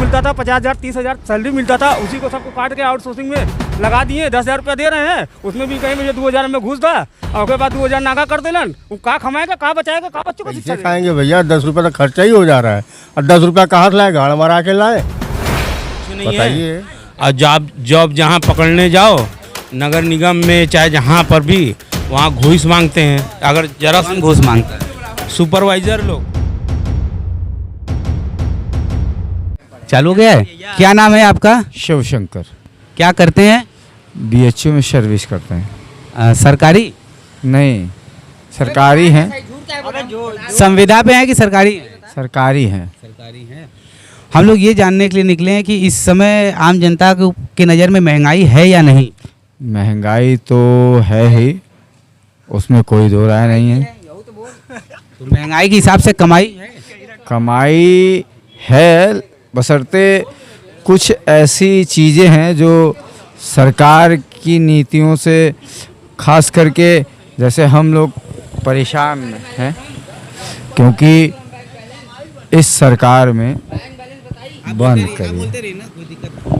मिलता था 50,000 30,000 सैलरी मिलता था, उसी को सबको काट के आउटसोर्सिंग में लगा दिए। 10,000 रुपया दे रहे हैं, उसमें भी कहीं मुझे 2,000 में घूस था और उसके बाद 2,000 नागा कर देलन। वो कहाँ कमाएगा, कहाँ बचाएगा, कहाँ बच्चों को शिक्षा कैसे खाएंगे भैया? 10 रुपये तो खर्चा ही हो जा रहा है, और 10 रुपया कहाँ से लाए? गाड़ मारा के लाए, बताइए। और जॉब जहाँ पकड़ने जाओ नगर निगम में चाहे जहाँ पर भी, वहाँ घूस मांगते हैं। अगर जरा कौन घूस मांगता है? सुपरवाइजर लोग। चालू गया है? क्या नाम है आपका? शिवशंकर। क्या करते हैं? बीएचयू में सर्विस करते हैं। सरकारी? नहीं, सरकारी हैं। संविदा पे है कि सरकारी है? सरकारी हैं। सरकारी है। हम लोग ये जानने के लिए निकले हैं कि इस समय आम जनता के नज़र में महंगाई है या नहीं? महंगाई तो है ही, उसमें कोई दो राय नहीं है। तो महंगाई के हिसाब से कमाई है? कमाई है, बशर्ते कुछ ऐसी चीज़ें हैं जो सरकार की नीतियों से खास करके, जैसे हम लोग परेशान हैं क्योंकि इस सरकार में बंद करिए।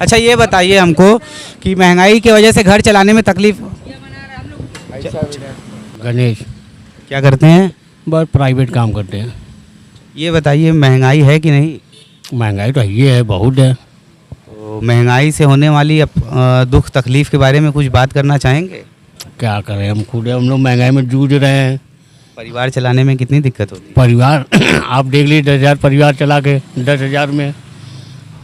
अच्छा ये बताइए हमको कि महंगाई की वजह से घर चलाने में तकलीफ। गणेश क्या करते हैं? बस प्राइवेट काम करते हैं। ये बताइए महंगाई है कि नहीं? महंगाई तो ये है, बहुत है। तो महंगाई से होने वाली दुख तकलीफ के बारे में कुछ बात करना चाहेंगे? क्या करें, हम लोग महंगाई में जूझ रहे हैं। परिवार चलाने में कितनी दिक्कत होती है? परिवार आप देख लीजिए, 10,000 परिवार चला के 10,000 में,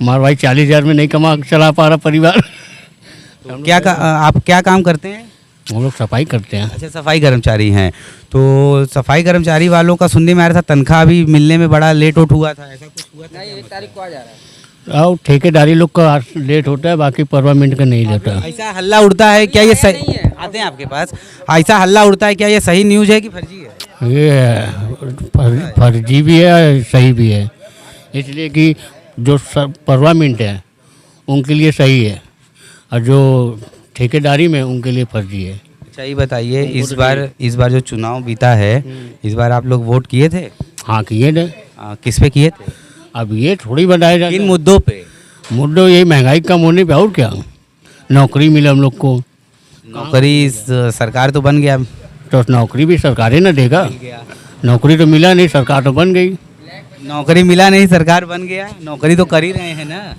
हमारा भाई 40,000 में नहीं चला पा रहा परिवार। तो आप क्या काम करते हैं? हम लोग सफाई करते हैं। अच्छा, सफाई कर्मचारी हैं। तो सफाई कर्मचारी वालों का सुनने में आ रहा था तनख्वाह अभी मिलने में बड़ा लेट हुआ था, ऐसा कुछ हुआ था? नहीं, 1 तारीख को आ जा रहा है। और ठेकेदारी लोग का लेट होता है, बाकी परमानेंट का नहीं लेता। ऐसा हल्ला उड़ता है क्या ये सही आते हैं आपके पास? ऐसा हल्ला उड़ता है क्या ये सही न्यूज़ है कि फर्जी है? ये फर्जी भी है, सही भी है। इसलिए कि जो परमानेंट है उनके लिए सही है, और जो ठेकेदारी में उनके लिए फर्जी है। अच्छा ये बताइए, इस बार जो चुनाव बीता है, इस बार आप लोग वोट किए थे? हाँ किए थे। किस पे किए थे? अब ये थोड़ी बताया जाए किन मुद्दों पे? मुद्दों यही महंगाई कम होने पे, और क्या। नौकरी मिले हम लोग को। नौकरी सरकार तो बन गया, तो नौकरी भी सरकार ही ना देगा। नौकरी तो मिला नहीं, सरकार तो बन गई। नौकरी मिला नहीं, सरकार बन गया। नौकरी तो कर ही रहे हैं ना।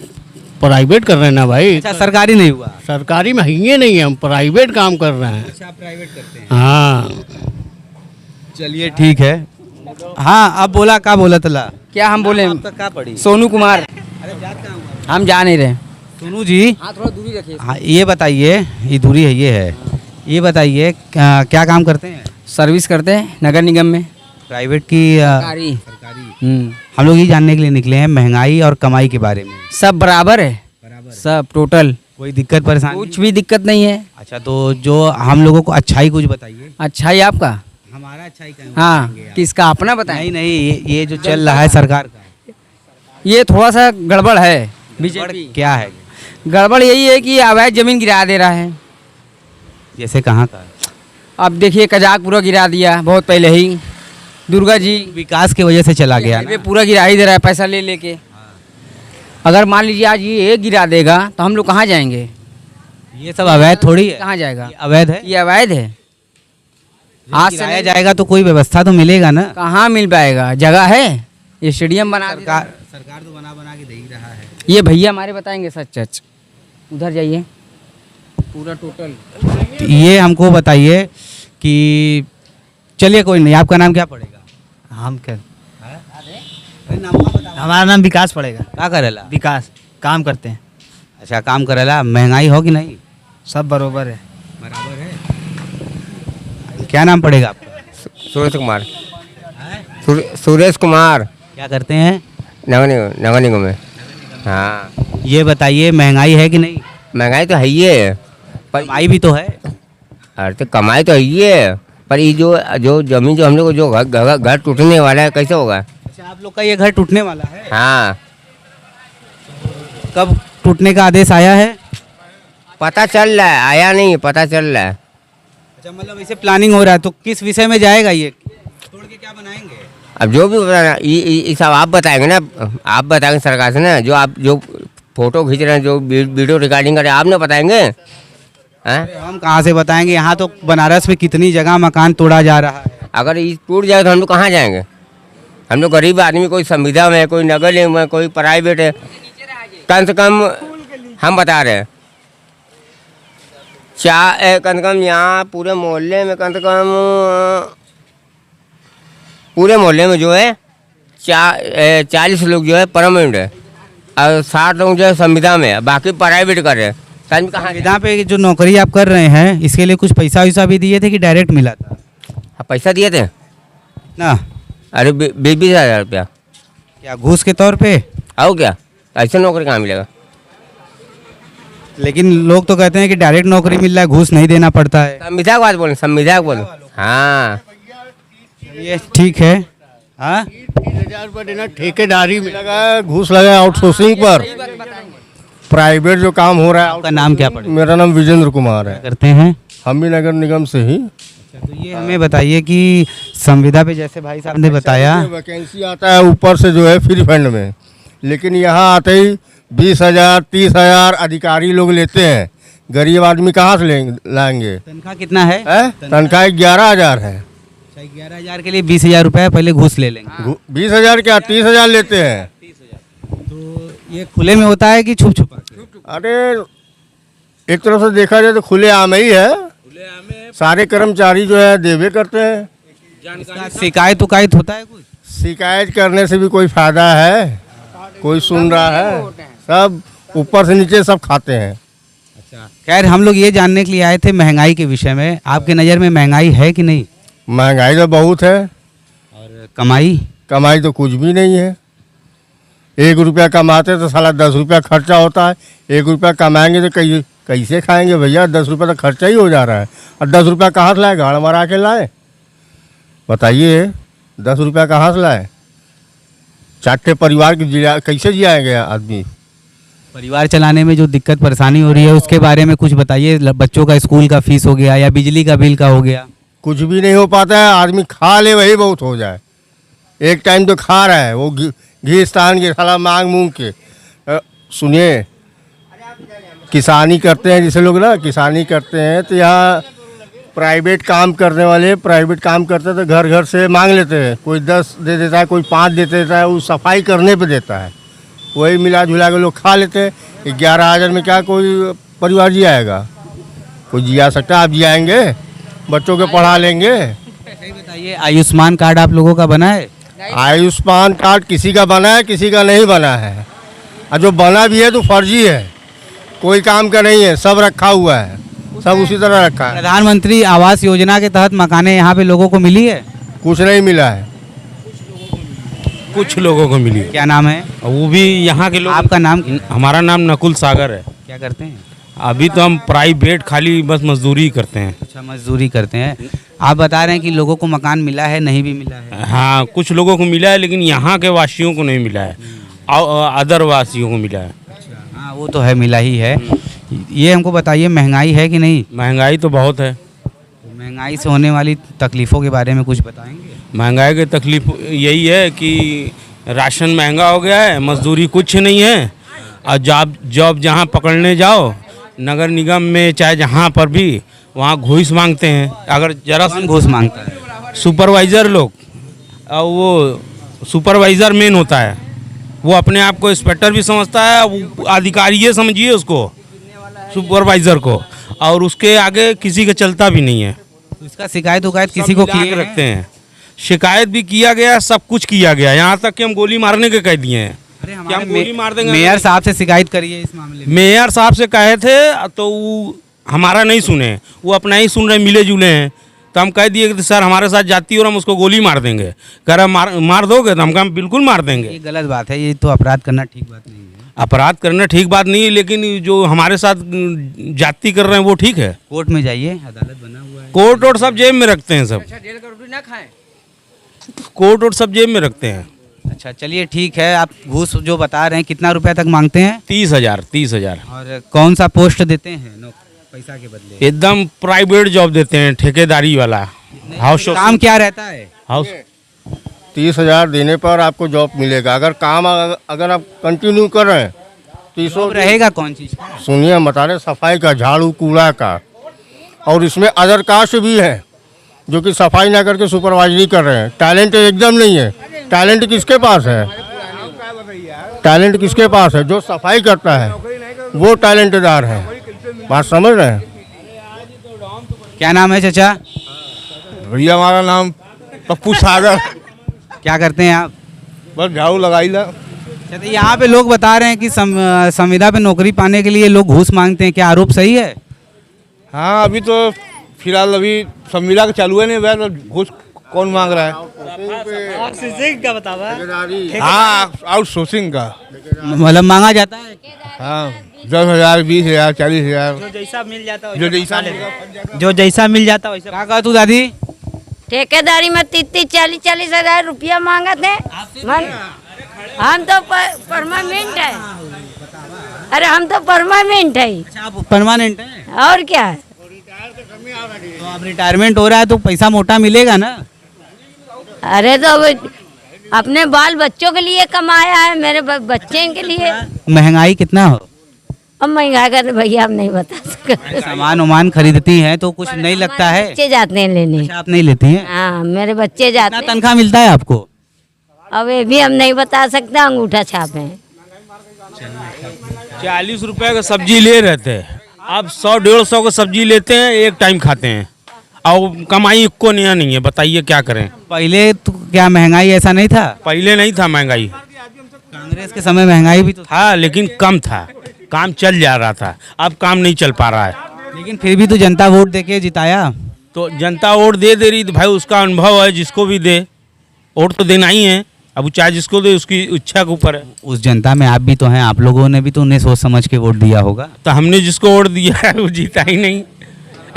प्राइवेट कर रहे हैं ना भाई। अच्छा, सरकारी नहीं हुआ? सरकारी में ही नहीं है, हम प्राइवेट काम कर रहे हैं। अच्छा, प्राइवेट करते हैं। हाँ चलिए ठीक है। हाँ, अब बोला, क्या बोला तला? क्या हम बोले? आपका क्या पड़ी? सोनू कुमार। हम जा नहीं रहे। सोनू जी, हाँ थोड़ा दूरी रखिए। हाँ ये बताइए, ये दूरी है, ये है, ये बताइए क्या काम करते हैं? सर्विस करते हैं नगर निगम में। प्राइवेट की सरकारी। हम लोग ये जानने के लिए निकले हैं महंगाई और कमाई के बारे में। सब बराबर है, सब टोटल, कोई दिक्कत परेशानी? कुछ भी दिक्कत नहीं है। अच्छा, तो जो हम लोगों को अच्छाई कुछ बताइए। अच्छाई आपका? हमारा अच्छाई का? हाँ, किसका अपना बताएं? नहीं नहीं, ये जो चल रहा है सरकार का, ये थोड़ा सा गड़बड़ है। बीजेपी क्या है? गड़बड़ यही है कि अवैध जमीन गिरा दे रहा है। जैसे कहाँ का? अब देखिए, कजाक पूरा गिरा दिया बहुत पहले ही। दुर्गा जी विकास की वजह से चला गया हाईवे पूरा गिरा ही दे रहा है पैसा ले लेके। अगर मान लीजिए आज ये गिरा देगा तो हम लोग कहाँ जाएंगे? ये सब अवैध थोड़ी है। कहाँ जाएगा? ये अवैध है। ये अवैध है। आज से गिराया जाएगा तो कोई व्यवस्था तो मिलेगा ना? कहाँ मिल पाएगा? जगह है? ये स्टेडियम बना सरकार तो बना के दे ही रहा है। ये भैया हमारे बताएंगे सच सच। उधर जाइए, पूरा टोटल। ये हमको बताइए कि, चलिए कोई नहीं, आपका नाम क्या पड़ेगा? हम क्या, हमारा नाम विकास पड़ेगा। क्या करेला? विकास काम करते हैं। अच्छा, काम करेला। महंगाई हो कि नहीं? सब बरोबर है। बराबर है। क्या नाम पड़ेगा आपका? सुरेश कुमार। सुरेश कुमार। क्या करते हैं? नगर निगम में। हाँ। ये बताइए महंगाई है कि नहीं? महंगाई तो है ही है, पर कमाई भी तो है। अरे तो कमाई तो है ही है, पर ये जो जमीन जो हम लोग को जो घर टूटने वाला है, कैसे होगा? अच्छा, आप लोग का ये घर टूटने वाला है? हाँ। कब टूटने का आदेश आया है? पता चल रहा है, आया नहीं, पता चल रहा है। अच्छा, मतलब इसे प्लानिंग हो रहा है, तो किस विषय में जाएगा ये? तोड़ के क्या बनाएंगे? अब जो भी बताना, ये सब आप बताएंगे ना, आप बताएंगे सरकार से ना, जो फोटो खींच रहे हैं, जो वीडियो रिकॉर्डिंग कर रहे हैं, आप ना बताएंगे हैं? हम कहाँ से बताएंगे, यहाँ तो बनारस में कितनी जगह मकान तोड़ा जा रहा है। अगर ये टूट जाए तो हम लोग कहाँ जाएंगे? हम लोग गरीब आदमी, कोई संविदा में है, कोई नगर निगम में, कोई प्राइवेट है। कम से कम हम बता रहे हैं कम से कम यहाँ पूरे मोहल्ले में कम से कम पूरे मोहल्ले में जो है 40 लोग जो है परमानेंट है और 60 लोग जो है संविदा में है, बाकी प्राइवेट कर रहे हैं। कहीं कहाँ संविदा पे जो नौकरी आप कर रहे हैं, इसके लिए कुछ पैसा वैसा भी दिए थे कि डायरेक्ट मिला था? पैसा दिए थे ना, अरे 20,000 रुपया। क्या घूस के तौर पे? आओ क्या, ऐसे नौकरी कहाँ मिलेगा? लेकिन लोग तो कहते हैं कि डायरेक्ट नौकरी मिल रहा है, घूस नहीं देना पड़ता है। संविदा की बात बोले, संविदा की बोले। हाँ ये ठीक है। हाँ 30,000 रुपये देना ठेकेदारी में। लगा है, घूस लगा है आउटसोर्सिंग पर। प्राइवेट जो काम हो रहा है। आपका नाम क्या पड़ेगा? मेरा नाम विजेंद्र कुमार है। करते हैं। हम भी नगर निगम से ही। तो ये हमें बताइए कि संविदा पे जैसे भाई साहब ने बताया वैकेंसी आता है ऊपर से जो है फ्री फंड में, लेकिन यहाँ आते ही 20,000 30,000 अधिकारी लोग लेते हैं। गरीब आदमी कहाँ से लाएंगे? तनख्वाह कितना है? तनख्वाह 11,000 है। 11,000 के लिए 20,000 रुपये पहले घूस ले लेंगे। 20,000 क्या 30,000 लेते हैं। तो ये खुले में होता है कि छुप छुपा? अरे एक तरफ से देखा जाए तो खुले आम ही है। सारे कर्मचारी जो है देवे करते हैं। इसका शिकायत उकायत होता है कुछ? शिकायत करने से भी कोई फायदा है? कोई सुन रहा है? सब ऊपर से नीचे सब खाते हैं। खैर हम लोग ये जानने के लिए आए थे महंगाई के विषय में। आपके नज़र में महंगाई है कि नहीं? महंगाई तो बहुत है। और कमाई? कमाई तो कुछ भी नहीं है। 1 रुपया कमाते तो साला 10 रुपया खर्चा होता है। 1 रुपया कमाएंगे तो कैसे खाएंगे भैया? 10 रुपया तो खर्चा ही हो जा रहा है। और 10 रुपया कहाँ से लाए? गाड़ मरा के लाए? बताइए 10 रुपया कहाँ से लाए? 4 परिवार की कैसे जियाएंगे आदमी? परिवार चलाने में जो दिक्कत परेशानी हो रही है उसके बारे में कुछ बताइए। बच्चों का स्कूल का फीस हो गया या बिजली का बिल का हो गया। कुछ भी नहीं हो पाता है। आदमी खा ले वही बहुत हो जाए। एक टाइम तो खा रहा है वो घी स्थान के साला मांग मूंग के। सुनिए, किसानी करते हैं जैसे लोग ना, किसानी करते हैं तो यहाँ प्राइवेट काम करने वाले प्राइवेट काम करते हैं तो घर घर से मांग लेते हैं। कोई 10 दे देता है, कोई 5 दे देता है, वो सफाई करने पे देता है। वही मिला जुला के लोग खा लेते हैं। 11,000 में क्या कोई परिवार जियाएगा? कोई जिया सकता है? आप जियाएंगे? बच्चों के पढ़ा लेंगे? बताइए, आयुष्मान कार्ड आप लोगों का बना है? आयुष्मान कार्ड किसी का बना है, किसी का नहीं बना है। और जो बना भी है तो फर्जी है, कोई काम का नहीं है। सब रखा हुआ है, सब उसी तरह रखा है। प्रधानमंत्री आवास योजना के तहत मकानें यहाँ पे लोगों को मिली है? कुछ नहीं मिला है। कुछ लोगों को मिली। क्या नाम है? वो भी यहाँ के लोग। आपका नाम? हमारा नाम नकुल सागर है। क्या करते हैं? अभी तो हम प्राइवेट खाली बस मजदूरी करते हैं। अच्छा, मजदूरी करते हैं। आप बता रहे हैं कि लोगों को मकान मिला है, नहीं भी मिला है? हाँ, कुछ लोगों को मिला है लेकिन यहाँ के वासियों को नहीं मिला है, अदर वासियों को मिला है। हाँ, वो तो है, मिला ही है। ये हमको बताइए, महंगाई है कि नहीं? महंगाई तो बहुत है। महंगाई से होने वाली तकलीफ़ों के बारे में कुछ बताएंगे? महंगाई की तकलीफ यही है कि राशन महंगा हो गया है, मजदूरी कुछ नहीं है, और जॉब जहाँ पकड़ने जाओ नगर निगम में चाहे जहाँ पर भी, वहाँ घूस मांगते हैं। अगर जरा घूस मांगता है? सुपरवाइज़र लोग, और वो सुपरवाइज़र मेन होता है, वो अपने आप को इंस्पेक्टर भी समझता है, वो अधिकारी ये समझिए उसको, सुपरवाइज़र को, और उसके आगे किसी का चलता भी नहीं है। तो इसका शिकायत उकायत किसी को किए रखते हैं? शिकायत भी किया गया, सब कुछ किया गया, यहाँ तक कि हम गोली मारने के कह दिए हैं। अरे क्या हम गोली मार देंगे? मेयर साहब से शिकायत करिए इस मामले में। मेयर साहब से कहे थे तो वो हमारा नहीं सुने, वो अपना ही सुन रहे, मिले जुले हैं। तो हम कह दिए कि सर हमारे साथ जाती और हम उसको गोली मार देंगे। कह रहा मार दोगे? तो हम कहा बिल्कुल मार देंगे। ये गलत बात है, ये तो अपराध करना ठीक बात नहीं है। अपराध करना ठीक बात नहीं है, लेकिन जो हमारे साथ जाति कर रहे हैं वो ठीक है। कोर्ट में जाइए, अदालत बना हुआ है। कोर्ट और सब जेब में रखते हैं, सब कोर्ट और सब जेब में रखते हैं। अच्छा, चलिए ठीक है। आप घूस जो बता रहे हैं कितना रुपया तक मांगते हैं? 30,000। और कौन सा पोस्ट देते हैं पैसा के बदले? एकदम प्राइवेट जॉब देते हैं, ठेकेदारी वाला। हाउस काम क्या रहता है? हाउस 30,000 देने पर आपको जॉब मिलेगा। अगर काम अगर आप कंटिन्यू कर रहे हैं तीसों रहेगा कौन चीज़? सुनिए हम बता रहे, सफाई का, झाड़ू कूड़ा का, और इसमें अदर कास्ट भी है जो कि सफाई ना करके सुपरवाइजरी कर रहे हैं। टैलेंट एकदम नहीं है। टैलेंट किसके पास है? टैलेंट किसके पास है? जो सफाई करता है वो टैलेंटदार है। बात समझ रहे हैं? क्या नाम है चाचा? भैया हमारा नाम पप्पू सागर। क्या करते हैं आप? बस झाड़ू लगाई ला। अच्छा, तो यहाँ पे लोग बता रहे हैं कि संविदा पे नौकरी पाने के लिए लोग घूस मांगते हैं, क्या आरोप सही है? हाँ, अभी तो फिलहाल अभी संविदा का चालू है नहीं हुआ, तो घूस कौन मांग रहा है? का बतावा। हाँ, आउटसोर्सिंग का। मतलब मांगा जाता है? हाँ, 10,000, 20,000, 40,000, जो जैसा मिल जाता जो जैसा जो जैसा मिल जाता वैसा। क्या कहा तू दादी? ठेकेदारी में 30-40 हजार रुपया मांगा थे। हम तो परमानेंट है। अरे हम तो परमानेंट है। अच्छा, आप परमानेंट हैं? और क्या है? तो आप रिटायरमेंट हो रहा है तो पैसा मोटा मिलेगा ना? अरे तो अपने बाल बच्चों के लिए कमाया है, मेरे बच्चे के लिए। महंगाई कितना हो? अब महंगा कर भैया हम नहीं बता सकते। सामान उमान खरीदती हैं तो कुछ नहीं लगता है? बच्चे जाते हैं लेने। अच्छा, आप नहीं लेती हैं? हाँ, मेरे बच्चे जाते कितना हैं। तनख्वाह मिलता है आपको? अब ये भी हम नहीं बता सकते, अंगूठा छाप है। 40 रुपए का सब्जी ले रहे थे, अब 100-150 का सब्जी लेते हैं, एक टाइम खाते हैं और कमाई को नया नहीं है। बताइए क्या करें? पहले तो क्या महंगाई ऐसा नहीं था? पहले नहीं था महंगाई, कांग्रेस के समय महंगाई भी तो था, था लेकिन कम था, काम चल जा रहा था। अब काम नहीं चल पा रहा है। लेकिन फिर भी तो जनता वोट देके जिताया। तो जनता वोट दे रही, तो भाई उसका अनुभव है, जिसको भी दे वोट तो देना ही है। अब चाहे जिसको दे उसकी इच्छा के ऊपर है। उस जनता में आप भी तो हैं, आप लोगों ने भी तो उन्हें सोच समझ के वोट दिया होगा। तो हमने जिसको वोट दिया है वो जीता ही नहीं।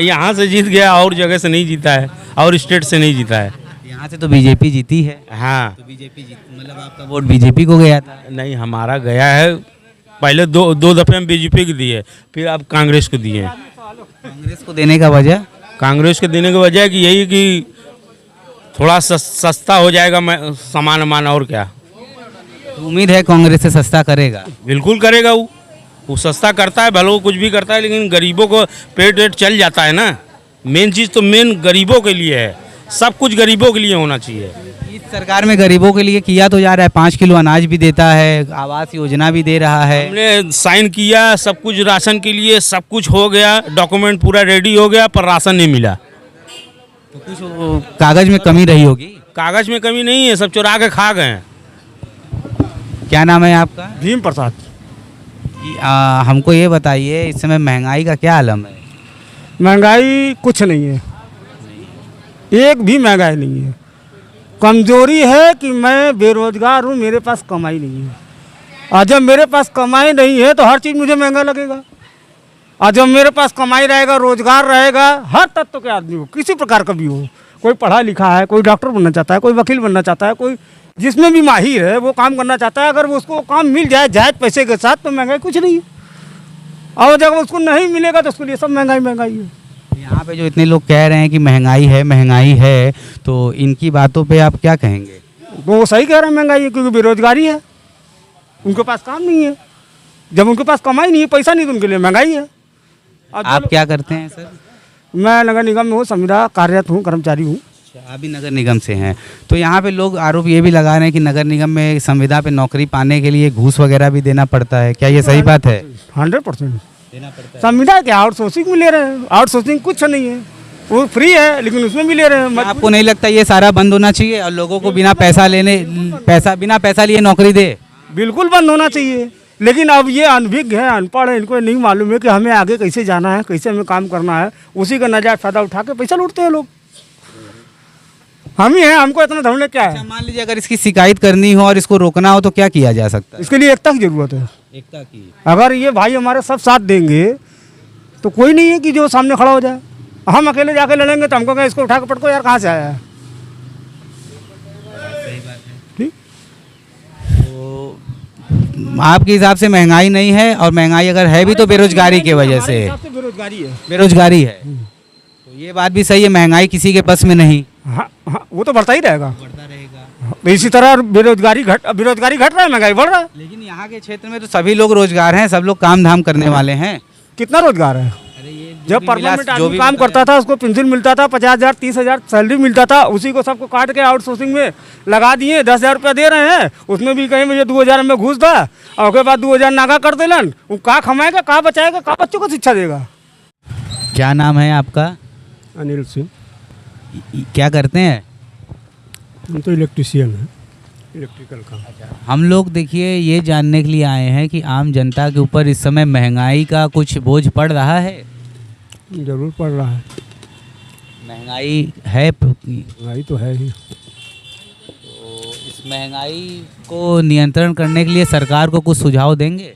यहाँ से जीत गया और जगह से नहीं जीता है, और स्टेट से नहीं जीता है। यहाँ से तो बीजेपी जीती है। हाँ, तो बीजेपी जीत, मतलब आपका वोट बीजेपी को गया था? नहीं, हमारा गया है। पहले दो दफे हम बीजेपी को दिए, फिर अब कांग्रेस को दिए। कांग्रेस को देने का वजह? कांग्रेस को देने की वजह कि यही कि थोड़ा सस्ता हो जाएगा सामान वामान, और क्या। तो उम्मीद है कांग्रेस से सस्ता करेगा? बिल्कुल करेगा। वो सस्ता करता है, भले वो कुछ भी करता है, लेकिन गरीबों को पेट वेट चल जाता है ना। मेन चीज़ तो मेन गरीबों के लिए है, सब कुछ गरीबों के लिए होना चाहिए। इस सरकार में गरीबों के लिए किया तो जा रहा है, 5 किलो अनाज भी देता है, आवास योजना भी दे रहा है। हमने साइन किया, सब कुछ राशन के लिए सब कुछ हो गया, डॉक्यूमेंट पूरा रेडी हो गया, पर राशन नहीं मिला। तो कुछ कागज में कमी रही होगी? कागज में कमी नहीं है, सब चुरा के खा गए हैं। क्या नाम है आपका? भीम प्रसाद। हमको ये बताइए, इस समय महंगाई का क्या आलम है? महंगाई कुछ नहीं है, एक भी महंगाई नहीं है। कमजोरी है कि मैं बेरोजगार हूँ, मेरे पास कमाई नहीं है। और जब मेरे पास कमाई नहीं है तो हर चीज़ मुझे महंगा लगेगा। और जब मेरे पास कमाई रहेगा, रोजगार रहेगा, हर तत्व के आदमी हो, किसी प्रकार का भी हो, कोई पढ़ा लिखा है, कोई डॉक्टर बनना चाहता है, कोई वकील बनना चाहता है, कोई जिसमें भी माहिर है वो काम करना चाहता है, अगर उसको काम मिल जाए जायज़ पैसे के साथ तो महंगाई कुछ नहीं है। और जब उसको नहीं मिलेगा तो उसके लिए सब महंगाई है। यहाँ पे जो इतने लोग कह रहे हैं कि महंगाई है, तो इनकी बातों पे आप क्या कहेंगे? वो सही कह रहे हैं, महंगाई है क्योंकि बेरोजगारी है, उनके पास काम नहीं है। जब उनके पास कमाई नहीं है, पैसा नहीं, तो उनके लिए महंगाई है। आप क्या करते हैं सर? मैं नगर निगम में हूँ, संविदा कार्यरत हूँ, कर्मचारी हूँ। आप भी नगर निगम से हैं, तो यहाँ पे लोग आरोप ये भी लगा रहे हैं कि नगर निगम में संविदा पे नौकरी पाने के लिए घूस वगैरह भी देना पड़ता है, क्या ये सही बात है? 100% देना पड़ता है। संविदा क्या आउटसोर्सिंग में ले रहे हैं? आउटसोर्सिंग कुछ नहीं है, वो फ्री है, लेकिन उसमें भी ले रहे हैं। आपको नहीं लगता ये सारा बंद होना चाहिए और लोगों को बिना पैसा लिए नौकरी दे? बिल्कुल बंद होना चाहिए, लेकिन अब ये अनभिज्ञ है, अनपढ़ है, इनको नहीं मालूम है कि हमें आगे कैसे जाना है, कैसे हमें काम करना है। उसी का नाजायज फायदा उठा के पैसा लूटते हैं लोग। हम ही हैं, हमको इतना ढूंढने क्या है। मान लीजिए अगर इसकी शिकायत करनी हो और इसको रोकना हो तो क्या किया जा सकता है? इसके लिए एकता की जरूरत है। एकता की? अगर ये भाई हमारे सब साथ देंगे तो कोई नहीं है कि जो सामने खड़ा हो जाए। हम अकेले जाके लड़ेंगे तो हमको क्या इसको उठा के पटको यार, कहाँ से आया है। ठीक, तो आपके हिसाब से महंगाई नहीं है, और महंगाई अगर है भी तो बेरोजगारी की वजह से बेरोजगारी है। तो ये बात भी सही है, महंगाई किसी के बस में नहीं। हाँ, वो तो बढ़ता ही रहेगा। तो इसी तरह बेरोजगारी घट रहा है, महंगाई बढ़ रहा है। लेकिन यहाँ के क्षेत्र में तो सभी लोग रोजगार हैं, सब लोग काम धाम करने वाले हैं। कितना रोजगार है? जब परमानेंट आदमी काम करता था उसको पेंशन मिलता था, 50,000 30,000 सैलरी मिलता था, उसी को सबको काट के आउटसोर्सिंग में लगा दिए। 10,000 रुपया दे रहे हैं, उसमें भी कहीं मुझे 2,000 में घूस था और उसके बाद 2,000 नागा कर देलन। वो कहाँ कमाएगा, कहाँ बचाएगा, कहाँ बच्चों को शिक्षा देगा? क्या नाम है आपका? अनिल सिंह। क्या करते हैं? हम तो इलेक्ट्रिशियन हैं, इलेक्ट्रिकल का। हम लोग देखिए ये जानने के लिए आए हैं कि आम जनता के ऊपर इस समय महंगाई का कुछ बोझ पड़ रहा है। जरूर पड़ रहा है, महंगाई है। महंगाई तो है ही। तो इस महंगाई को नियंत्रण करने के लिए सरकार को कुछ सुझाव देंगे?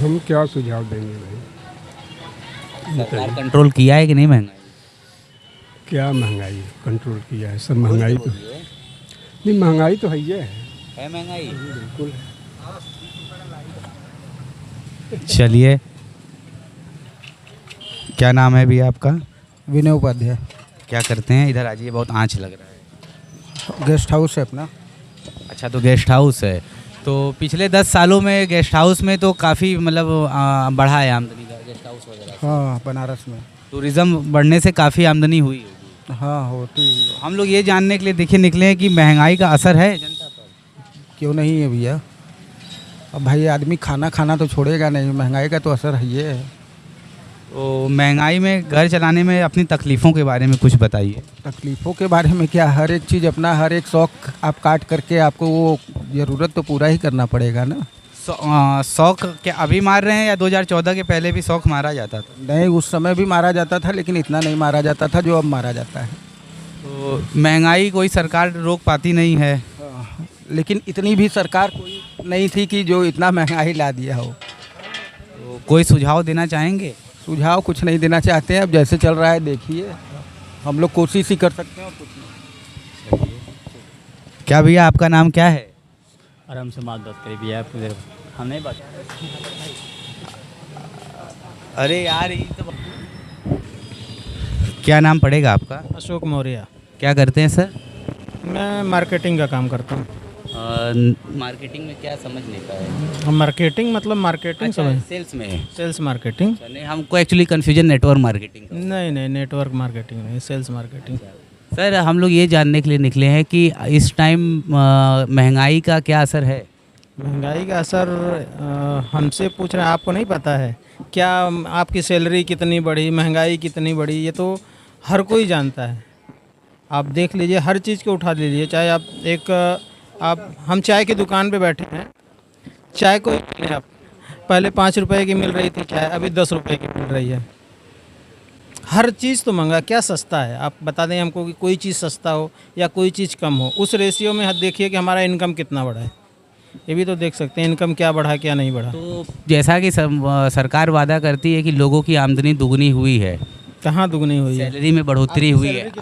हम क्या सुझाव देंगे भाई? सरकार कंट्रोल किया है कि नहीं महंगाई? क्या महंगाई कंट्रोल किया है? सब महंगाई तो नहीं, महंगाई तो है ही है महंगाई बिल्कुल। चलिए, क्या नाम है भैया आपका? विनय उपाध्याय। क्या करते हैं? इधर आइए, बहुत आँच लग रहा है। गेस्ट हाउस है अपना। अच्छा, तो गेस्ट हाउस है। तो पिछले 10 सालों में गेस्ट हाउस में तो काफ़ी मतलब बढ़ा है आमदनी का, गेस्ट हाउस वगैरह। हाँ, बनारस में टूरिज़्म बढ़ने से काफ़ी आमदनी हुई होगी। हाँ, होती। हम लोग ये जानने के लिए देखिए निकले हैं कि महंगाई का असर है जनता पर। क्यों नहीं है भैया? अब भाई आदमी खाना तो छोड़ेगा नहीं, महंगाई का तो असर है ये है। तो महंगाई में घर चलाने में अपनी तकलीफ़ों के बारे में कुछ बताइए। तकलीफ़ों के बारे में क्या, हर एक चीज़ अपना, हर एक शौक आप काट करके आपको वो ज़रूरत तो पूरा ही करना पड़ेगा ना। शौक क्या अभी मार रहे हैं या 2014 के पहले भी शौक मारा जाता था? नहीं, उस समय भी मारा जाता था, लेकिन इतना नहीं मारा जाता था जो अब मारा जाता है। तो महंगाई कोई सरकार रोक पाती नहीं है। लेकिन इतनी भी सरकार कोई नहीं थी कि जो इतना महंगाई ला दिया हो। तो कोई सुझाव देना चाहेंगे? सुझाव कुछ नहीं देना चाहते हैं, अब जैसे चल रहा है देखिए, हम लोग कोशिश ही कर सकते हैं और कुछ नहीं। क्या भैया आपका नाम क्या है? आराम से बात करिए भैया, आप हम नहीं बात। अरे यार ये तो क्या नाम पड़ेगा आपका? अशोक मौर्य। क्या करते हैं सर? मैं मार्केटिंग का काम करता हूँ। मार्केटिंग में क्या समझ नहीं पाए? मार्केटिंग मतलब मार्केटिंग समझ? सेल्स में। सेल्स मार्केटिंग नहीं, हमको एक्चुअली कन्फ्यूजन नेटवर्क मार्केटिंग। नहीं, नेटवर्क मार्केटिंग नहीं, सेल्स मार्केटिंग। सर हम लोग ये जानने के लिए निकले हैं कि इस टाइम महंगाई का क्या असर है? महंगाई का असर हमसे पूछ रहे हैं, आपको नहीं पता है क्या? आपकी सैलरी कितनी बढ़ी, महंगाई कितनी बढ़ी, ये तो हर कोई जानता है। आप देख लीजिए, हर चीज़ को उठा लीजिए, चाहे हम चाय की दुकान पे बैठे हैं, चाय को आप पहले 5 रुपए की मिल रही थी चाय, अभी 10 रुपए की मिल रही है। हर चीज़ तो महंगा, क्या सस्ता है? आप बता दें हमको कि कोई चीज़ सस्ता हो या कोई चीज़ कम हो। उस रेशियो में देखिए कि हमारा इनकम कितना बढ़ा है, ये भी तो देख सकते हैं, इनकम क्या बढ़ा क्या नहीं बढ़ा। तो जैसा कि सरकार वादा करती है कि लोगों की आमदनी दुगनी हुई है, कहाँ दुगनी हुई है? सैलरी में बढ़ोतरी हुई है।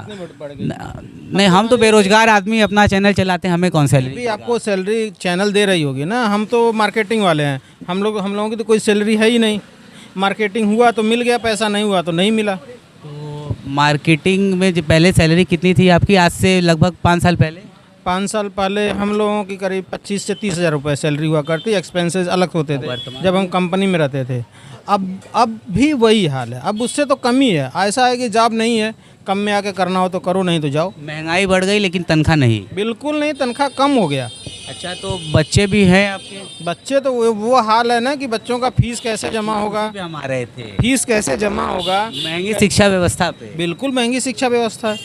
नहीं, हम तो बेरोजगार आदमी अपना चैनल चलाते हैं, हमें कौन सैलरी? भी आपको सैलरी चैनल दे रही होगी ना, हम तो मार्केटिंग वाले हैं। हम लोगों की तो कोई सैलरी है ही नहीं। मार्केटिंग हुआ तो मिल गया पैसा, नहीं हुआ तो नहीं मिला। तो मार्केटिंग में जो पहले सैलरी कितनी थी आपकी, आज से लगभग 5 साल पहले? 5 साल पहले हम लोगों की करीब 25 से 30 हज़ार रुपये सैलरी हुआ करती, एक्सपेंसेस अलग होते थे जब हम कंपनी में रहते थे। अब भी वही हाल है, अब उससे तो कम ही है। ऐसा है कि जॉब नहीं है, कम में आके करना हो तो करो, नहीं तो जाओ। महंगाई बढ़ गई लेकिन तनख्वाह नहीं? बिल्कुल नहीं, तनख्वाह कम हो गया। अच्छा, तो बच्चे भी हैं आपके? बच्चे तो वो हाल है ना कि बच्चों का फीस कैसे जमा होगा। हम आ रहे थे, फीस कैसे जमा होगा? महंगी शिक्षा व्यवस्था पे। बिल्कुल महंगी शिक्षा व्यवस्था है।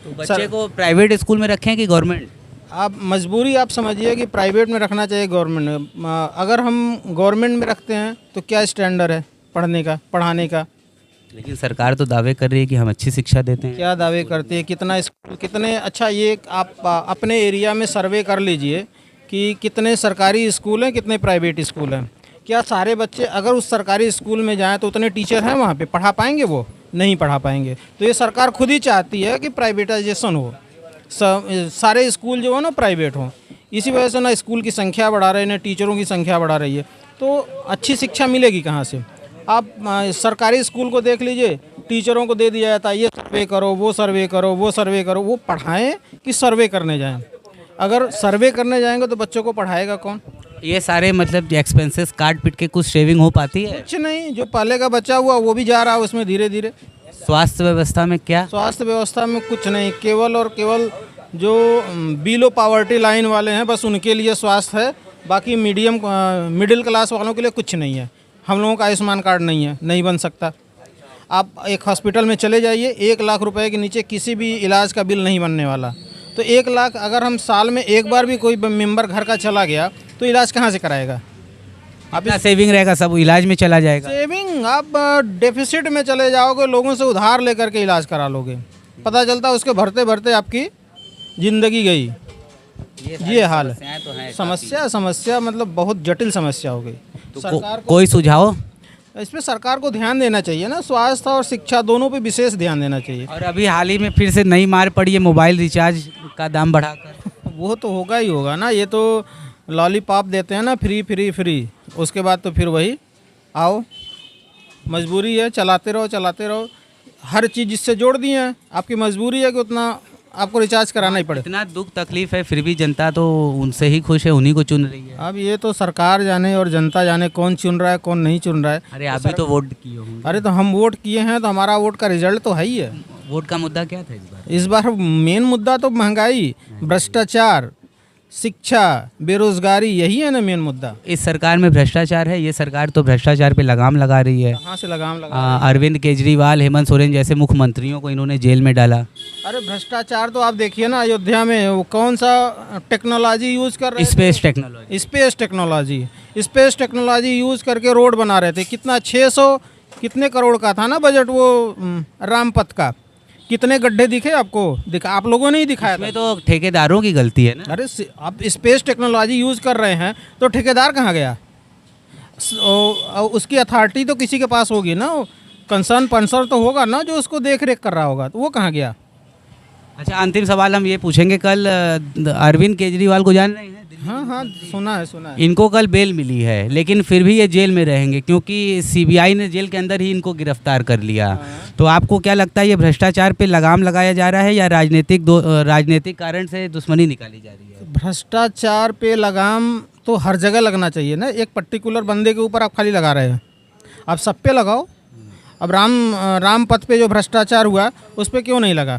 तो बच्चे को प्राइवेट स्कूल में रखें कि गवर्नमेंट? आप मजबूरी आप समझिए कि प्राइवेट में रखना चाहिए, गवर्नमेंट में। अगर हम गवर्नमेंट में रखते हैं तो क्या स्टैंडर्ड है पढ़ने का, पढ़ाने का? लेकिन सरकार तो दावे कर रही है कि हम अच्छी शिक्षा देते हैं। क्या दावे करती है? कितना स्कूल, कितने? अच्छा, ये आप अपने एरिया में सर्वे कर लीजिए कि कितने सरकारी स्कूल हैं, कितने प्राइवेट स्कूल हैं। क्या सारे बच्चे अगर उस सरकारी स्कूल में जाएँ तो उतने टीचर हैं वहाँ पे, पढ़ा पाएंगे? वो नहीं पढ़ा पाएंगे। तो ये सरकार खुद ही चाहती है कि प्राइवेटाइजेशन हो, सारे स्कूल जो हो ना प्राइवेट हो। इसी वजह से ना स्कूल की संख्या बढ़ा रहे हैं, ना टीचरों की संख्या बढ़ा रही है। तो अच्छी शिक्षा मिलेगी कहाँ से? आप सरकारी स्कूल को देख लीजिए, टीचरों को दे दिया जाता है ये सर्वे करो, वो सर्वे करो, वो सर्वे करो। वो पढ़ाएं कि सर्वे करने जाएं? अगर सर्वे करने जाएंगे तो बच्चों को पढ़ाएगा कौन? ये सारे मतलब एक्सपेंसेस काट पीट के कुछ सेविंग हो पाती है? कुछ नहीं, जो पहले का बचा हुआ वो भी जा रहा है उसमें धीरे धीरे। स्वास्थ्य व्यवस्था में क्या? स्वास्थ्य व्यवस्था में कुछ नहीं, केवल और केवल जो बिलो पॉवर्टी लाइन वाले हैं बस उनके लिए स्वास्थ्य है, बाकी मिडिल क्लास वालों के लिए कुछ नहीं है। हम लोगों का आयुष्मान कार्ड नहीं है, नहीं बन सकता। आप एक हॉस्पिटल में चले जाइए, 1 लाख रुपए के नीचे किसी भी इलाज का बिल नहीं बनने वाला। तो 1 लाख अगर हम साल में एक बार भी कोई मेंबर घर का चला गया तो इलाज कहाँ से कराएगा? आप सेविंग रहेगा, सब इलाज में चला जाएगा। सेविंग आप डेफिसिट में चले जाओगे, लोगों से उधार लेकर के इलाज करा लोगे, पता चलता उसके भरते भरते आपकी ज़िंदगी गई। ये हाल है। समस्या मतलब बहुत जटिल समस्या हो गई। तो सरकार कोई सुझाव? इस पे सरकार को ध्यान देना चाहिए ना, स्वास्थ्य और शिक्षा दोनों पे विशेष ध्यान देना चाहिए। और अभी हाल ही में फिर से नई मार पड़ी है मोबाइल रिचार्ज का दाम बढ़ाकर। वो तो होगा ही होगा ना, ये तो लॉलीपॉप देते हैं ना, फ्री फ्री फ्री, उसके बाद तो फिर वही आओ, मजबूरी है, चलाते रहो। हर चीज़ जिससे जोड़ दिए हैं, आपकी मजबूरी है कि उतना आपको रिचार्ज कराना ही पड़े। इतना दुख तकलीफ है फिर भी जनता तो उनसे ही खुश है, उन्हीं को चुन रही है। अब ये तो सरकार जाने और जनता जाने कौन चुन रहा है कौन नहीं चुन रहा है। अरे आप भी तो वोट किए होंगे। अरे तो हम वोट किए हैं तो हमारा वोट का रिजल्ट तो है ही है। वोट का मुद्दा क्या था इस बार? इस बार मेन मुद्दा तो महंगाई, भ्रष्टाचार, शिक्षा, बेरोजगारी, यही है ना मेन मुद्दा। इस सरकार में भ्रष्टाचार है? ये सरकार तो भ्रष्टाचार पे लगाम लगा रही है। कहाँ से लगाम लगा? अरविंद केजरीवाल, हेमंत सोरेन जैसे मुख्यमंत्रियों को इन्होंने जेल में डाला। अरे भ्रष्टाचार तो आप देखिए ना, अयोध्या में वो कौन सा टेक्नोलॉजी यूज कर रहे थे? स्पेस टेक्नोलॉजी यूज करके रोड बना रहे थे। कितना 600 कितने करोड़ का था ना बजट वो रामपथ का। कितने गड्ढे दिखे आपको? आप लोगों ने ही दिखाया। इसमें तो ठेकेदारों की गलती है ना। अरे आप स्पेस टेक्नोलॉजी यूज कर रहे हैं तो ठेकेदार कहाँ गया? उसकी अथॉरिटी तो किसी के पास होगी ना, कंसर्न पंसर तो होगा ना जो उसको देख रेख कर रहा होगा, तो वो कहाँ गया? अच्छा, अंतिम सवाल हम ये पूछेंगे, कल अरविंद केजरीवाल को जान रहे हैं? हाँ, सुना है। इनको कल बेल मिली है, लेकिन फिर भी ये जेल में रहेंगे क्योंकि सीबीआई ने जेल के अंदर ही इनको गिरफ्तार कर लिया। तो आपको क्या लगता है, ये भ्रष्टाचार पे लगाम लगाया जा रहा है या राजनीतिक कारण से दुश्मनी निकाली जा रही है? भ्रष्टाचार पे लगाम तो हर जगह लगना चाहिए ना, एक पर्टिकुलर बंदे के ऊपर आप खाली लगा रहे हैं, आप सब पे लगाओ। अब रामपथ पे जो भ्रष्टाचार हुआ उस पर क्यों नहीं लगा?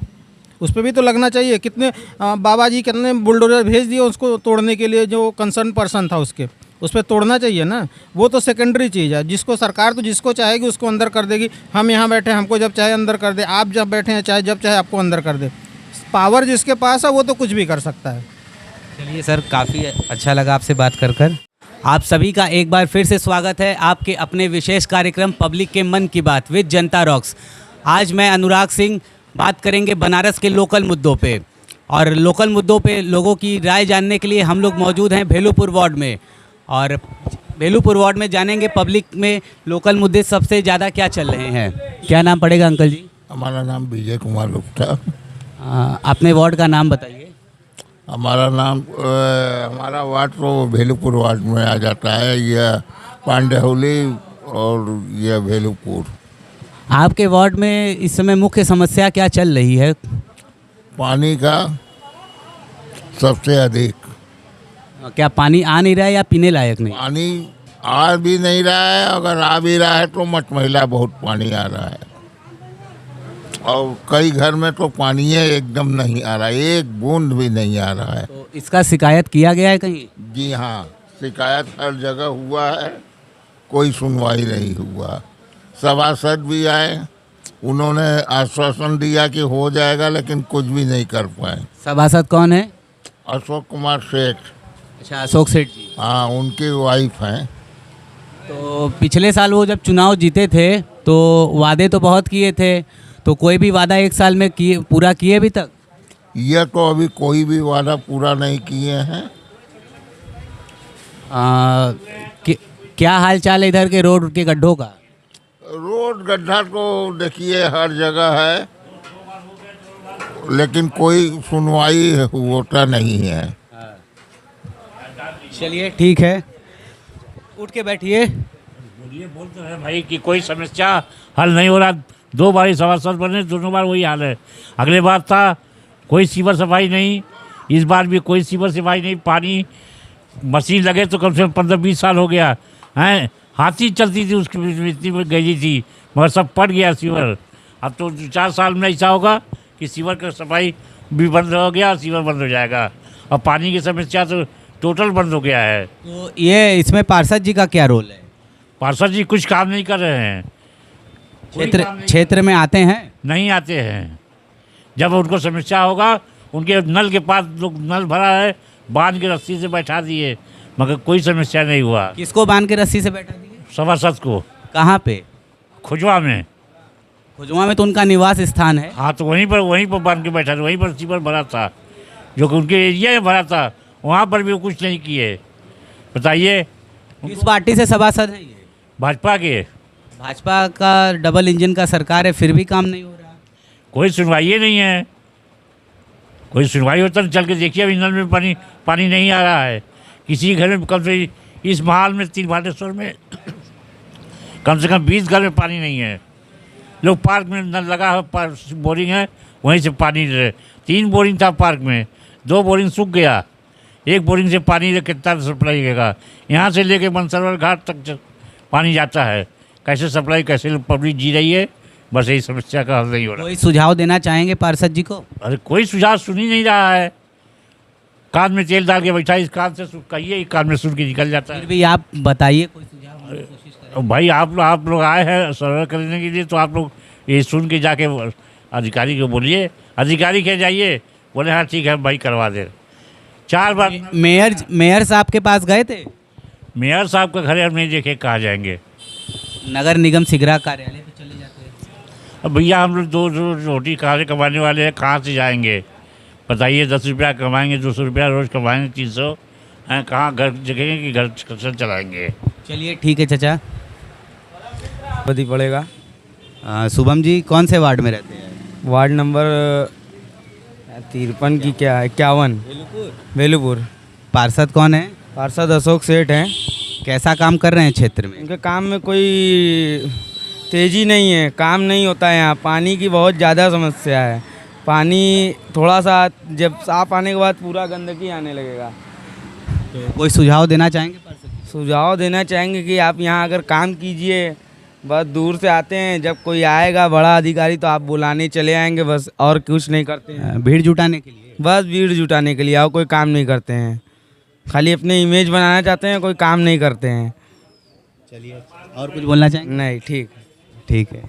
उस पर भी तो लगना चाहिए। कितने बाबा जी कितने बुलडोजर भेज दिए उसको तोड़ने के लिए, जो कंसर्न पर्सन था उसके, उस पर तोड़ना चाहिए ना। वो तो सेकेंडरी चीज़ है, जिसको सरकार तो जिसको चाहेगी उसको अंदर कर देगी। हम यहाँ बैठे हमको जब चाहे अंदर कर दे, आप जब बैठे हैं चाहे जब चाहे आपको अंदर कर दे। पावर जिसके पास है वो तो कुछ भी कर सकता है। चलिए सर, काफ़ी अच्छा लगा आपसे बात कर। आप सभी का एक बार फिर से स्वागत है आपके अपने विशेष कार्यक्रम पब्लिक के मन की बात विद जनता रॉक्स। आज मैं अनुराग सिंह बात करेंगे बनारस के लोकल मुद्दों पे, और लोकल मुद्दों पे लोगों की राय जानने के लिए हम लोग मौजूद हैं भेलूपुर वार्ड में। और भेलूपुर वार्ड में जानेंगे पब्लिक में लोकल मुद्दे सबसे ज़्यादा क्या चल रहे हैं। क्या नाम पड़ेगा अंकल जी? हमारा नाम विजय कुमार गुप्ता। अपने वार्ड का नाम बताइए। हमारा वार्ड तो भेलूपुर वार्ड में आ जाता है, यह पांडेहुली और यह भेलूपुर। आपके वार्ड में इस समय मुख्य समस्या क्या चल रही है? पानी का सबसे अधिक। क्या पानी आ नहीं रहा है या पीने लायक नहीं? पानी आ भी नहीं रहा है, अगर आ भी रहा है तो मटमैला बहुत पानी आ रहा है, और कई घर में तो पानी एकदम नहीं आ रहा है, एक बूंद भी नहीं आ रहा है। तो इसका शिकायत किया गया है कहीं? जी हाँ, शिकायत हर जगह हुआ है, कोई सुनवाई नहीं हुआ। सभासद भी आए, उन्होंने आश्वासन दिया कि हो जाएगा, लेकिन कुछ भी नहीं कर पाए। सभासद कौन है? अशोक कुमार सेठ। अच्छा, अशोक सेठ जी। हाँ, उनकी वाइफ हैं। तो पिछले साल वो जब चुनाव जीते थे तो वादे तो बहुत किए थे, तो कोई भी वादा एक साल में पूरा किए अभी तक? यह तो अभी कोई भी वादा पूरा नहीं किए हैं। क्या हाल चाल है इधर के रोड के गड्ढों का? रोड गड्ढा तो देखिए हर जगह है, लेकिन कोई सुनवाई होता नहीं है। चलिए ठीक है, उठ के बैठिए। बोलिए, बोल तो रहे भाई कि कोई समस्या हल नहीं हो रहा, 2 बार सभासद बने, दोनों बार वही हाल है। अगले बार था कोई सीवर सफाई नहीं, इस बार भी कोई सीवर सफाई नहीं। पानी मशीन लगे तो कम से कम 15-20 साल हो गया हैं। हाथी चलती थी उसकी मिट्टी में गई थी, मगर सब पट गया सीवर। अब तो 4 साल में ऐसा होगा कि सीवर का सफाई भी बंद हो गया और सीवर बंद हो जाएगा। और पानी की समस्या तो टोटल बंद हो गया है। तो ये इसमें पार्षद जी का क्या रोल है? पार्षद जी कुछ काम नहीं कर रहे हैं। क्षेत्र में आते हैं? नहीं आते हैं। जब उनको समस्या होगा, उनके नल के पास लोग नल भरा है, बांध के रस्सी से बैठा दिए, मगर कोई समस्या नहीं हुआ। किसको बांध के रस्सी से बैठा दिए? सभासद को। कहाँ पे? खुजवा में। खुजवा में तो उनका निवास स्थान है। हाँ, तो वहीं पर बांध के बैठा था, वहीं पर सीवर भरा था, जो कि उनके एरिया में भरा था, वहाँ पर भी वो कुछ नहीं किए। बताइए किस पार्टी से सभासद है ये? भाजपा के। भाजपा का डबल इंजन का सरकार है, फिर भी काम नहीं हो रहा। कोई सुनवाई नहीं है। कोई सुनवाई होता तो चल के देखिए, अभी नल में पानी नहीं आ रहा है। किसी घर में कम से इस महल में 3 बालेश्वर में कम से कम 20 घर में पानी नहीं है। लोग पार्क में नल लगा है, बोरिंग है, वहीं से पानी ले रहे। 3 बोरिंग था पार्क में, 2 बोरिंग सूख गया। 1 बोरिंग से पानी कितना सप्लाई देगा? यहाँ से लेके मनसरोवर घाट तक पानी जाता है। कैसे सप्लाई, कैसे पब्लिक जी रही है? बस यही समस्या का हल नहीं हो रहा। कोई सुझाव देना चाहेंगे पार्षद जी को? अरे कोई सुझाव सुन ही नहीं रहा है। कान में तेल डाल के बैठा, इस कान से कहिए, इस कान में सुन के निकल जाता है। फिर भी आप बताइए कोई सुझाव। भाई आप लोग आए हैं सर्वे करने के लिए, तो आप लोग ये सुन के जाके अधिकारी को बोलिए। अधिकारी के जाइए, बोले हाँ ठीक है भाई करवा दे। 4 बार मेयर साहब के पास गए थे? मेयर साहब का घर हम नहीं देखे, कहाँ जाएंगे? नगर निगम सिगरा कार्यालय पे चले जाते हैं। अब भैया हम लोग 2 रोटी कहाँ से कमाने वाले हैं, कहाँ से जाएंगे? बताइए, 10 रुपया कमाएंगे, 200 रुपया रोज़ कमाएंगे, 300 हैं, कहाँ घर जगेंगे कि घर कैसे चलाएंगे? चलिए ठीक है चाचा। बदी पड़ेगा। शुभम जी कौन से वार्ड में रहते हैं? वार्ड नंबर 53 की क्या है, 51 वेलुपुर। पार्षद कौन है? पार्षद अशोक सेठ हैं। कैसा काम कर रहे हैं क्षेत्र में? उनके काम में कोई तेज़ी नहीं है, काम नहीं होता है यहाँ। पानी की बहुत ज़्यादा समस्या है। पानी थोड़ा सा जब साफ आने के बाद पूरा गंदगी आने लगेगा। तो कोई सुझाव देना चाहेंगे पार्षद? सुझाव देना चाहेंगे कि आप यहाँ अगर काम कीजिए। बस दूर से आते हैं, जब कोई आएगा बड़ा अधिकारी तो आप बुलाने चले आएंगे, बस और कुछ नहीं करते हैं। भीड़ जुटाने के लिए? बस भीड़ जुटाने के लिए, और कोई काम नहीं करते हैं। खाली अपने इमेज बनाना चाहते हैं, कोई काम नहीं करते हैं। चलिए, और कुछ बोलना चाहेंगे? नहीं, ठीक है।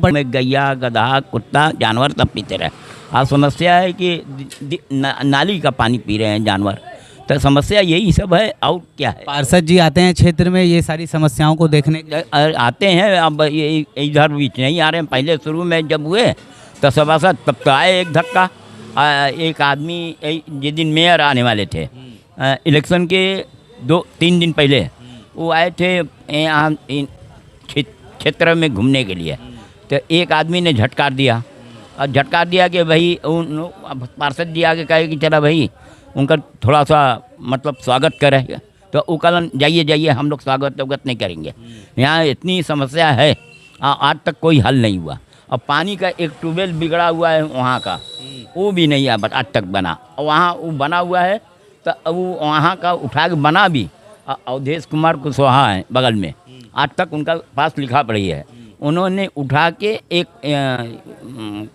में गैया, गधा, कुत्ता, जानवर सब पीते रहे। अब समस्या है कि नाली का पानी पी रहे हैं जानवर, तो समस्या यही सब है। और क्या है? पार्षद जी आते हैं क्षेत्र में ये सारी समस्याओं को देखने? आते हैं, अब ये इधर बीच नहीं आ रहे हैं। पहले शुरू में जब हुए तो सभासद तब तो आए एक धक्का। एक आदमी जिस दिन मेयर आने वाले थे इलेक्शन के 2-3 दिन पहले, वो आए थे यहाँ क्षेत्र में घूमने के लिए। तो एक आदमी ने झटकार दिया, और झटकार दिया कि भाई पार्षद जी आगे कहे कि चला भाई उनका थोड़ा सा मतलब स्वागत करें। तो वो कल जाइए हम लोग स्वागत नहीं करेंगे। यहाँ इतनी समस्या है, आज तक कोई हल नहीं हुआ। और पानी का एक ट्यूबवेल बिगड़ा हुआ है वहाँ का, वो भी नहीं आज तक बना। वहाँ वो बना हुआ है, तो वो वहाँ का उठा के बना भी अवधेश कुमार कुशवाहा है बगल में, आज तक उनका पास लिखा पड़ी है। उन्होंने उठा के एक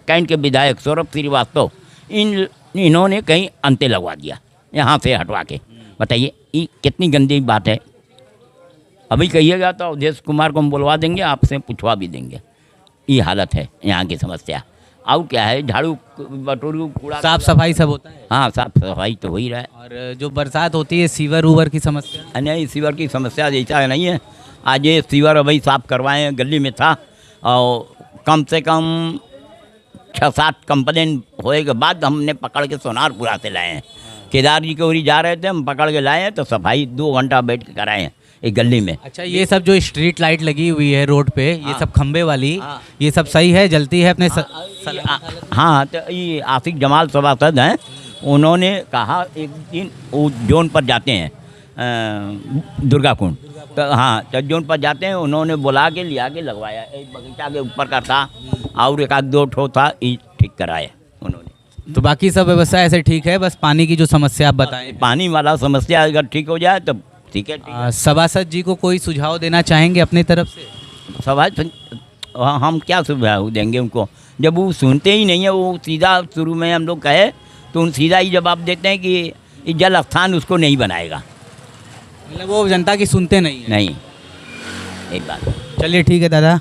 कैंट के विधायक सौरभ श्रीवास्तव इन्होंने कहीं अंते लगवा दिया यहाँ से हटवा के। बताइए ये कितनी गंदी बात है। अभी कहिएगा तो अवधेश कुमार को हम बुलवा देंगे, आपसे पूछवा भी देंगे। ये हालत है यहाँ की समस्या। और क्या है, झाड़ू बटोरू कूड़ा साफ सफाई सब होता है? हाँ, साफ सफाई तो हो ही रहा है। और जो बरसात होती है सीवर उवर की समस्या? नहीं, सीवर की समस्या जैसा नहीं है। आज ये सीवर अभी साफ़ करवाए, गली में था, और कम से कम 6-7 कंप्लेन होने के बाद हमने पकड़ के सोनारपुरा से लाए हैं। केदार जी के ओरी जा रहे थे, हम पकड़ के लाए हैं, तो सफाई 2 घंटा बैठ के कराए हैं एक गली में। अच्छा, ये सब जो स्ट्रीट लाइट लगी हुई है रोड पे, ये सब खंबे वाली, ये सब सही है, जलती है अपने हाँ, तो ये आसिफ जमाल सभासद हैं, उन्होंने कहा एक दिन वो जोन पर जाते हैं दुर्गा कुंड, तो हाँ, तो जोन पर जाते हैं उन्होंने बुला के लिया के लगवाया। एक बगीचा के ऊपर का था और एक आध 2 ठो था, ये ठीक कराया उन्होंने। तो बाकी सब व्यवस्था ऐसे ठीक है, बस पानी की जो समस्या आप बताएं। पानी वाला समस्या अगर ठीक हो जाए तो ठीक है। सभासद जी को कोई सुझाव देना चाहेंगे अपनी तरफ से? सभासद हम क्या सुझाव देंगे उनको, जब वो सुनते ही नहीं है। वो सीधा शुरू में हम लोग कहे तो उन सीधा ही जवाब देते हैं कि ये जल स्थान उसको नहीं बनाएगा। मतलब वो जनता की सुनते नहीं है। नहीं, एक बात। चलिए ठीक है दादा।